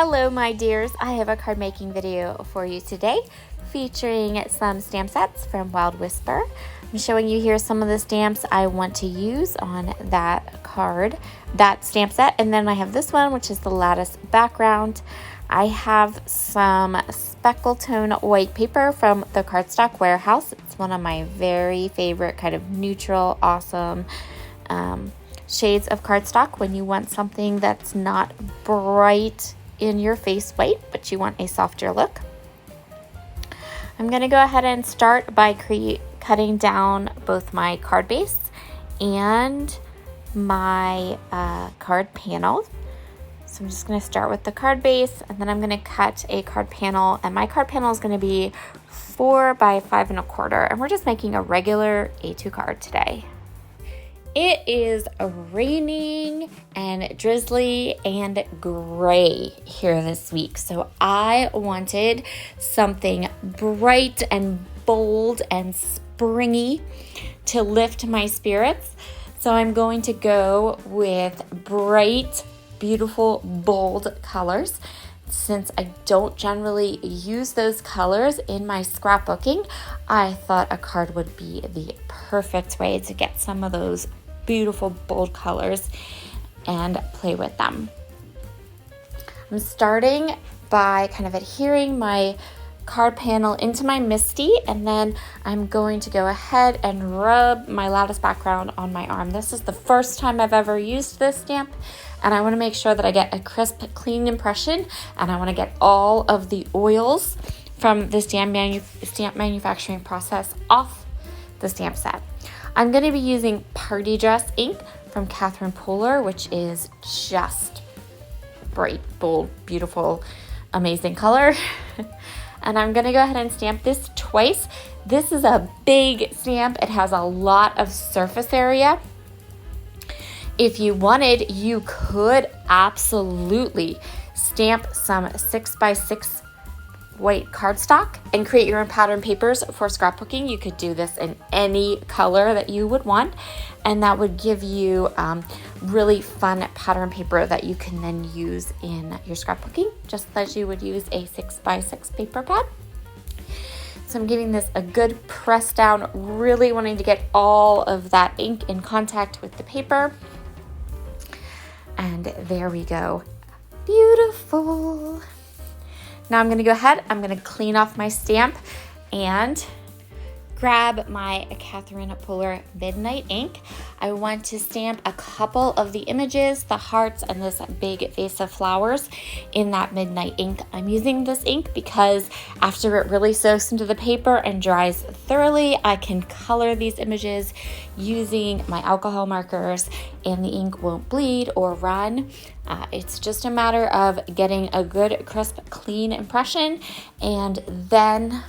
Hello my dears, I have a card making video for you today featuring some stamp sets from Wild Whisper. I'm showing you here some of the stamps I want to use on that card, that stamp set, and then I have this one which is the lattice background. I have some speckle tone white paper from the Cardstock Warehouse. It's one of my very favorite kind of neutral, awesome shades of cardstock when you want something that's not bright in your face white, but you want a softer look. I'm going to go ahead and start by cutting down both my card base and my card panel. So I'm just going to start with the card base, and then I'm going to cut a card panel, and my card panel is going to be 4 by 5 1/4, and we're just making a regular A2 card today. It is raining and drizzly and gray here this week, so I wanted something bright and bold and springy to lift my spirits. So I'm going to go with bright, beautiful, bold colors. Since I don't generally use those colors in my scrapbooking, I thought a card would be the perfect way to get some of those beautiful, bold colors and play with them. I'm starting by kind of adhering my card panel into my MISTI, and then I'm going to go ahead and rub my lattice background on my arm. This is the first time I've ever used this stamp, and I want to make sure that I get a crisp, clean impression, and I want to get all of the oils from the stamp manufacturing process off the stamp set. I'm going to be using Party Dress ink from Catherine Pooler, which is just bright, bold, beautiful, amazing color. And I'm going to go ahead and stamp this twice. This is a big stamp. It has a lot of surface area. If you wanted, you could absolutely stamp some 6x6 white cardstock and create your own pattern papers for scrapbooking. You could do this in any color that you would want, and that would give you really fun pattern paper that you can then use in your scrapbooking, just as you would use a 6x6 paper pad. So I'm giving this a good press down, really wanting to get all of that ink in contact with the paper. And there we go. Beautiful. Now I'm going to go ahead, I'm going to clean off my stamp and grab my Catherine Pooler Midnight ink. I want to stamp a couple of the images, the hearts, and this big vase of flowers in that midnight ink. I'm using this ink because after it really soaks into the paper and dries thoroughly, I can color these images using my alcohol markers, and the ink won't bleed or run. It's just a matter of getting a good, crisp, clean impression and then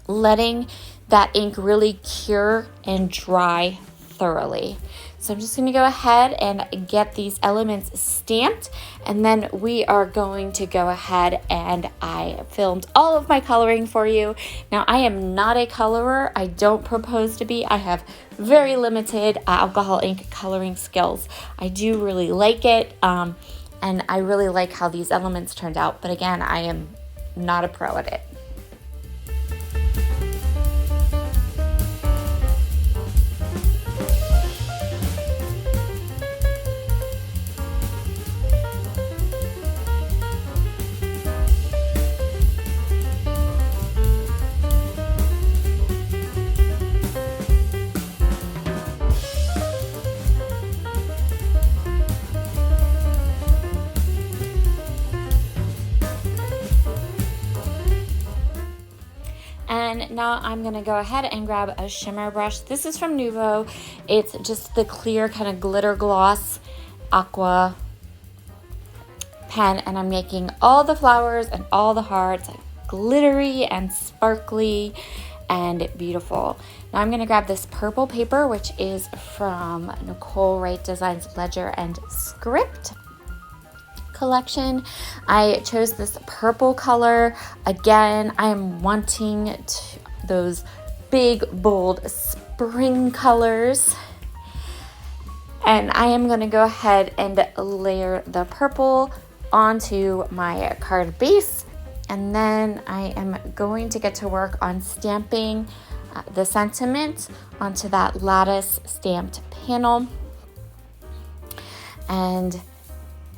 letting that ink really cure and dry thoroughly. So I'm just going to go ahead and get these elements stamped, and then we are going to go ahead, and I filmed all of my coloring for you. Now I am not a colorer. I don't propose to be. I have very limited alcohol ink coloring skills. I do really like it, and I really like how these elements turned out, but again, I am not a pro at it. And now I'm going to go ahead and grab a shimmer brush. This is from Nuvo. It's just the clear kind of glitter gloss aqua pen, and I'm making all the flowers and all the hearts glittery and sparkly and beautiful. Now I'm going to grab this purple paper, which is from Nicole Wright Designs Ledger and Script collection. I chose this purple color. Again, I am wanting those big, bold spring colors. And I am going to go ahead and layer the purple onto my card base, and then I am going to get to work on stamping the sentiment onto that lattice stamped panel and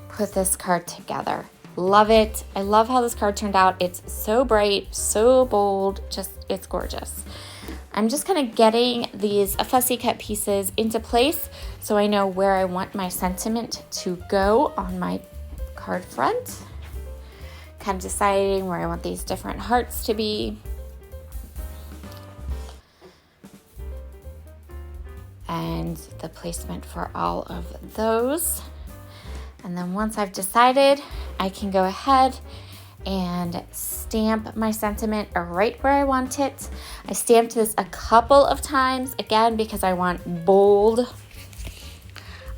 put this card together. Love it. I love how this card turned out. It's so bright, so bold, just it's gorgeous. I'm just kind of getting these fussy cut pieces into place so I know where I want my sentiment to go on my card front. Kind of deciding where I want these different hearts to be. And the placement for all of those. And then once I've decided, I can go ahead and stamp my sentiment right where I want it. I stamped this a couple of times, again, because I want bold.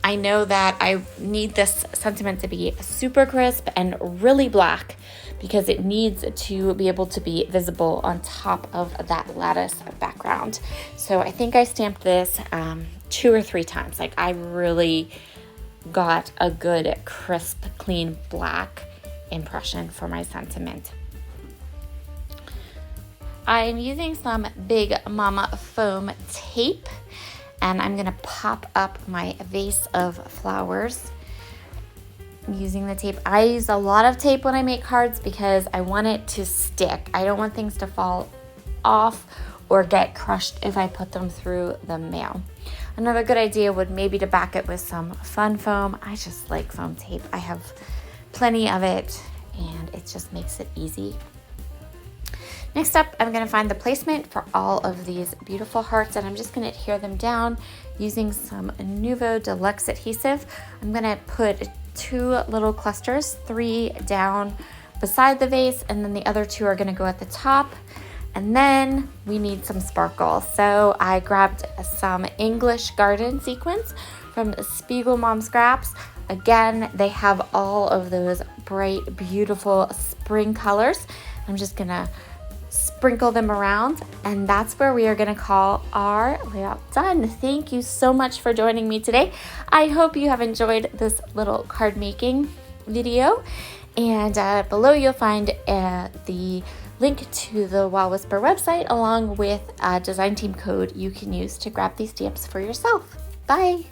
I know that I need this sentiment to be super crisp and really black because it needs to be able to be visible on top of that lattice background. So I think I stamped this 2 or 3 times. Like, I really got a good crisp, clean black impression for my sentiment. I'm using some Big Mama foam tape, and I'm gonna pop up my vase of flowers using the tape. I use a lot of tape when I make cards because I want it to stick. I don't want things to fall off or get crushed if I put them through the mail. Another good idea would maybe to back it with some fun foam. I just like foam tape. I have plenty of it and it just makes it easy. Next up, I'm going to find the placement for all of these beautiful hearts, and I'm just going to adhere them down using some Nuvo Deluxe adhesive. I'm going to put 2 little clusters, 3 down beside the vase, and then the other 2 are going to go at the top. And then we need some sparkle. So I grabbed some English Garden sequins from Spiegel Mom Scraps. Again, they have all of those bright, beautiful spring colors. I'm just going to sprinkle them around, and that's where we are going to call our layout done. Thank you so much for joining me today. I hope you have enjoyed this little card making video, and below you'll find the link to the Wild Whisper website along with a design team code you can use to grab these stamps for yourself. Bye!